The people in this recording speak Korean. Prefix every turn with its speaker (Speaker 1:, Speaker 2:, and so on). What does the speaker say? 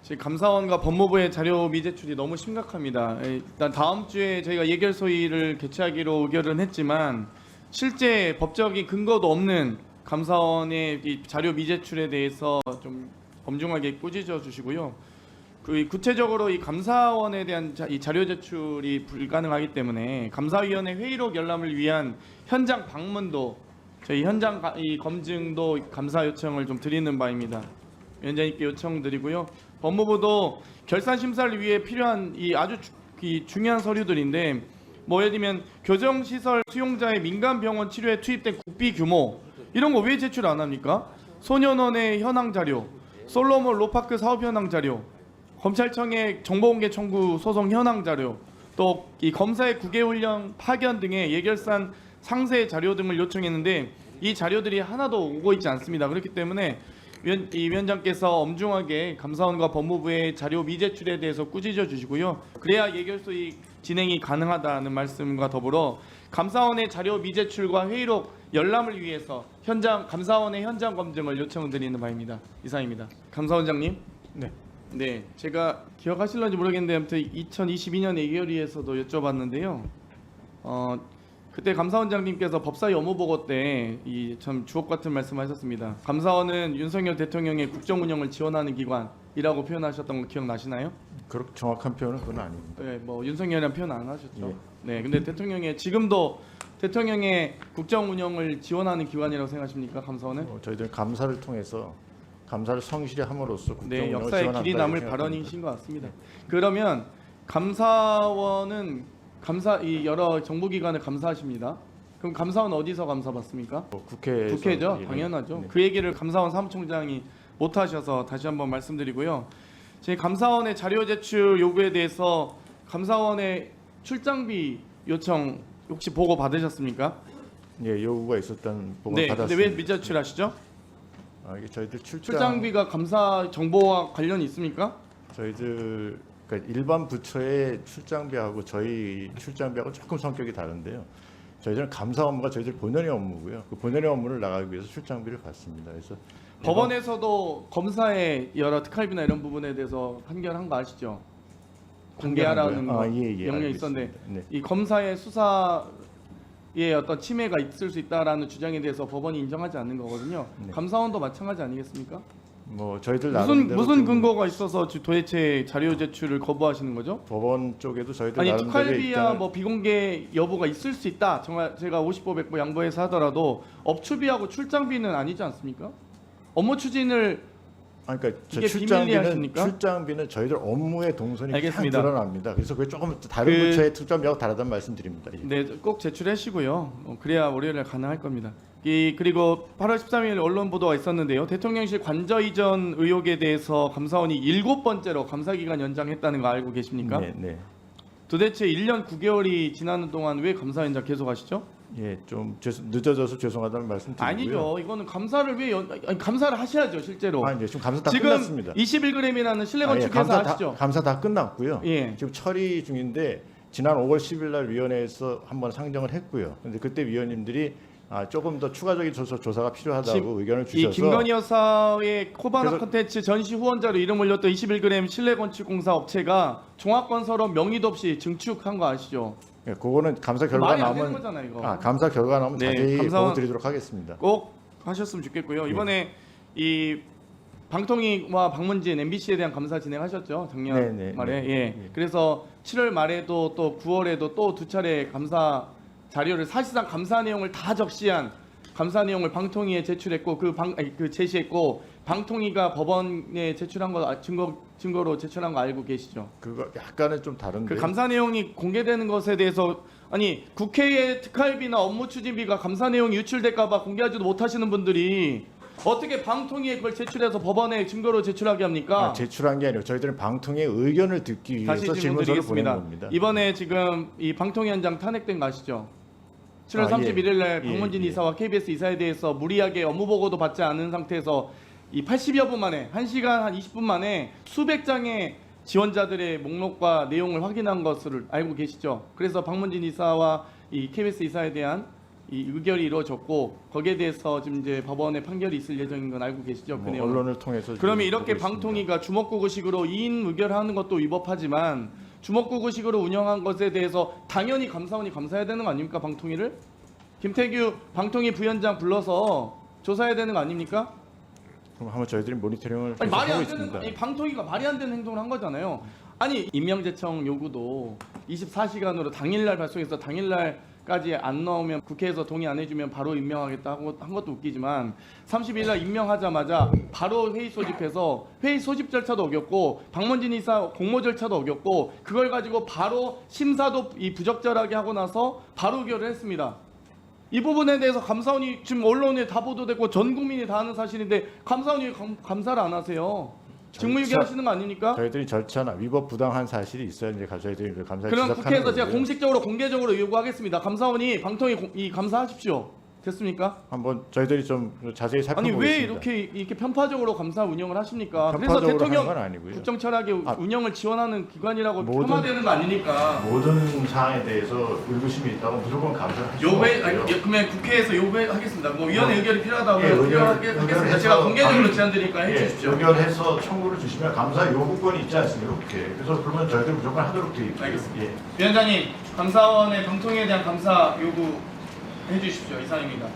Speaker 1: 지금 감사원과 법무부의 자료 미제출이 너무 심각합니다. 일단 다음 주에 저희가 예결 소위를 개최하기로 의결은 했지만 실제 법적인 근거도 없는 감사원의 이 자료 미제출에 대해서 좀 엄중하게 꾸짖어 주시고요. 그 구체적으로 이 감사원에 대한 이 자료 제출이 불가능하기 때문에 감사위원회 회의록 열람을 위한 현장 방문도 저희 현장 이 검증도 감사 요청을 좀 드리는 바입니다. 위원장님께 요청드리고요. 법무부도 결산 심사를 위해 필요한 이 아주 중요한 서류들인데 뭐 예를 들면 교정시설 수용자의 민간병원 치료에 투입된 국비 규모 이런 거 왜 제출 안 합니까? 소년원의 현황 자료, 솔로몬 로파크 사업 현황 자료, 검찰청의 정보공개 청구 소송 현황 자료, 또 이 검사의 국외훈련 파견 등의 예결산 상세 자료 등을 요청했는데 이 자료들이 하나도 오고 있지 않습니다. 그렇기 때문에 이 위원장께서 엄중하게 감사원과 법무부의 자료 미제출에 대해서 꾸짖어 주시고요. 그래야 예결소위 진행이 가능하다는 말씀과 더불어 감사원의 자료 미제출과 회의록 열람을 위해서 감사원의 현장 검증을 요청드리는 바입니다. 이상입니다. 감사원장님. 네, 제가 기억하실런지 모르겠는데 아무튼 2022년 예결위에서도 여쭤봤는데요. 그때 감사원장님께서 법사위 업무보고 때 이 참 주옥 같은 말씀하셨습니다. 감사원은 윤석열 대통령의 국정 운영을 지원하는 기관이라고 표현하셨던 거 기억나시나요?
Speaker 2: 그렇게 정확한 표현은 그건 아닙니다.
Speaker 1: 네, 뭐 윤석열이라는 표현 안 하셨죠. 네, 근데 지금도 대통령의 국정 운영을 지원하는 기관이라고 생각하십니까, 감사원은?
Speaker 2: 저희들 감사를 통해서 감사를 성실히 함으로써 국정
Speaker 1: 네,
Speaker 2: 운영을
Speaker 1: 역사에 길이 남을
Speaker 2: 생각합니다.
Speaker 1: 발언이신 것 같습니다. 그러면 감사원은 이 여러 정부기관을 감사하십니다. 그럼 감사원 어디서 감사받습니까? 국회죠. 당연하죠.
Speaker 2: 네.
Speaker 1: 그 얘기를 감사원 사무총장이 못 하셔서 다시 한번 말씀드리고요. 제 감사원의 자료 제출 요구에 대해서 감사원의 출장비 요청 혹시 보고 받으셨습니까?
Speaker 2: 예, 요구가 있었던 보고
Speaker 1: 네.
Speaker 2: 받았습니다.
Speaker 1: 근데 왜 미제출하시죠?
Speaker 2: 이게 저희들
Speaker 1: 출장비가 감사 정보와 관련이 있습니까?
Speaker 2: 저희들 그러니까 일반 부처의 출장비하고 저희 출장비하고 조금 성격이 다른데요. 저희들은 감사 업무가 저희들 본연의 업무고요. 그 본연의 업무를 나가기 위해서 출장비를 받습니다. 그래서
Speaker 1: 법원에서도 검사의 여러 특활비나 이런 부분에 대해서 판결한 거 아시죠? 공개하라는 거 명령이 있었는데
Speaker 2: 네.
Speaker 1: 이 검사의 수사에 어떤 침해가 있을 수 있다라는 주장에 대해서 법원이 인정하지 않는 거거든요.
Speaker 2: 네.
Speaker 1: 감사원도 마찬가지 아니겠습니까?
Speaker 2: 뭐 저희들 나름대로
Speaker 1: 무슨 근거가 있어서 도대체 자료 제출을 거부하시는 거죠?
Speaker 2: 법원 쪽에도 저희들
Speaker 1: 아니
Speaker 2: 나름대로
Speaker 1: 특활비야 뭐 비공개 여부가 있을 수 있다. 정말 제가 50보 100보 양보해서 하더라도 업추비하고 출장비는 아니지 않습니까? 업무 추진을
Speaker 2: 그러니까
Speaker 1: 이게 비밀리 하십니까?
Speaker 2: 출장비는 저희들 업무의 동선이
Speaker 1: 알겠습니다.
Speaker 2: 딱 드러납니다. 그래서 그게 조금 다른 부처의 출장비하고 다르다는 말씀드립니다. 예.
Speaker 1: 네, 꼭 제출하시고요. 그래야 월요일에 가능할 겁니다. 그리고 8월 13일 언론 보도가 있었는데요. 대통령실 관저 이전 의혹에 대해서 감사원이 7번째로 감사기간 연장했다는 거 알고 계십니까?
Speaker 2: 네.
Speaker 1: 도대체 1년 9개월이 지나는 동안 왜 감사 연장 계속 하시죠?
Speaker 2: 예, 좀 늦어져서 죄송하다는 말씀 드리고요.
Speaker 1: 아니죠. 이거는 감사를 감사를 하셔야죠, 실제로.
Speaker 2: 네, 지금 감사 다
Speaker 1: 지금
Speaker 2: 끝났습니다.
Speaker 1: 21g이라는 실내건축회사 아시죠?
Speaker 2: 감사 다 끝났고요.
Speaker 1: 예.
Speaker 2: 지금 처리 중인데 지난 5월 10일 날 위원회에서 한번 상정을 했고요. 근데 그때 위원님들이 조금 더 추가적인 조사가 필요하다고 의견을 주셔서
Speaker 1: 이 김건희 여사의 코바나
Speaker 2: 그래서-
Speaker 1: 콘텐츠 전시 후원자로 이름 올렸던 21g 실내건축공사 업체가 종합건설업 명의도 없이 증축한 거 아시죠?
Speaker 2: 예, 그거는 감사 결과
Speaker 1: 말이 안 되는
Speaker 2: 나오면
Speaker 1: 거잖아요, 이거.
Speaker 2: 감사 결과 나오면
Speaker 1: 네,
Speaker 2: 자세히
Speaker 1: 감사원-
Speaker 2: 보여드리도록 하겠습니다.
Speaker 1: 꼭 하셨으면 좋겠고요. 이번에 이 방통위와 박문진 MBC에 대한 감사 진행하셨죠, 작년
Speaker 2: 네,
Speaker 1: 말에.
Speaker 2: 네.
Speaker 1: 예. 그래서 7월 말에도 또 9월에도 또 두 차례 감사 자료를 사실상 감사 내용을 다 적시한 감사 내용을 방통위에 제출했고 제시했고 방통위가 법원에 제출한 거 증거로 제출한 거 알고 계시죠?
Speaker 2: 그거 약간은 좀 다른데.
Speaker 1: 그 감사 내용이 공개되는 것에 대해서 아니 국회의 특활비나 업무 추진비가 감사 내용이 유출될까봐 공개하지도 못하시는 분들이 어떻게 방통위에 그걸 제출해서 법원에 증거로 제출하게 합니까?
Speaker 2: 제출한 게 아니고 저희들은 방통위의 의견을 듣기
Speaker 1: 다시
Speaker 2: 위해서 질문서를 보낸
Speaker 1: 질문드리겠습니다.
Speaker 2: 겁니다.
Speaker 1: 이번에 지금 이 방통위원장 탄핵된 거 아시죠? 7월
Speaker 2: 예.
Speaker 1: 31일 날 박문진
Speaker 2: 예.
Speaker 1: 이사와 KBS 이사에 대해서 무리하게 업무 보고도 받지 않은 상태에서 이 80여 분 만에 1시간 한 20분 만에 수백 장의 지원자들의 목록과 내용을 확인한 것을 알고 계시죠? 그래서 박문진 이사와 이 KBS 이사에 대한 이 의결이 이루어졌고 거기에 대해서 지금 이제 법원의 판결이 있을 예정인 건 알고 계시죠? 그
Speaker 2: 뭐
Speaker 1: 내용은.
Speaker 2: 언론을 통해서
Speaker 1: 그러면
Speaker 2: 지금
Speaker 1: 이렇게
Speaker 2: 보고 있습니다.
Speaker 1: 방통위가 주먹구구식으로 2인 의결하는 것도 위법하지만 주먹구구식으로 운영한 것에 대해서 당연히 감사원이 감사해야 되는 거 아닙니까? 방통위를? 김태규 방통위 부위원장 불러서 조사해야 되는 거 아닙니까?
Speaker 2: 그럼 한번 저희들이 모니터링을
Speaker 1: 아니, 말이
Speaker 2: 계속하고
Speaker 1: 안 되는
Speaker 2: 있습니다.
Speaker 1: 아니, 방통위가 말이 안 되는 행동을 한 거잖아요. 아니 임명제청 요구도 24시간으로 당일날 발송해서 당일날까지 안 나오면 국회에서 동의 안 해주면 바로 임명하겠다 한 것도 웃기지만 30일날 임명하자마자 바로 회의 소집해서 회의 소집 절차도 어겼고 박mon진 이사 공모 절차도 어겼고 그걸 가지고 바로 심사도 이 부적절하게 하고 나서 바로 의결을 했습니다. 이 부분에 대해서 감사원이 지금 언론에 다 보도됐고 전 국민이 다 아는 사실인데 감사원이 감사를 안 하세요. 직무유기 하시는 거 아닙니까?
Speaker 2: 저희들이 절차나 위법 부당한 사실이 있어야 이제 저희들이 감사를
Speaker 1: 그럼
Speaker 2: 지적하는
Speaker 1: 국회에서 제가
Speaker 2: 거고요.
Speaker 1: 공식적으로 공개적으로 요구하겠습니다. 감사원이 방통위 이 감사하십시오. 됐습니까?
Speaker 2: 한번 저희들이 좀 자세히
Speaker 1: 아니
Speaker 2: 살펴보겠습니다.
Speaker 1: 왜 이렇게 편파적으로 감사 운영을 하십니까? 그래서
Speaker 2: 편파적으로 하는
Speaker 1: 대통령
Speaker 2: 건 아니고요.
Speaker 1: 국정철학의 운영을 지원하는 기관이라고
Speaker 2: 모든-
Speaker 1: 폄하되는 거 아니니까.
Speaker 2: 모든 사안에 대해서 의구심이 있다고 무조건 감사를 하실
Speaker 1: 요구해
Speaker 2: 수 없고요.
Speaker 1: 그러면 국회에서 요구하겠습니다. 뭐 위원회 의결이 필요하다고
Speaker 2: 예,
Speaker 1: 필요하겠습니다.
Speaker 2: 의결해서
Speaker 1: 제가 공개적으로
Speaker 2: 감-
Speaker 1: 제안드리니까 해주십시오.
Speaker 2: 의결해서 청구를 주시면 감사 요구권이 있지 않습니까? 국회. 그래서 그러면 저희들 무조건 하도록 되어 있고요.
Speaker 1: 알겠습니다.
Speaker 2: 예.
Speaker 1: 위원장님 감사원의 방통위에 대한 감사 요구 해주십시오. 이상입니다.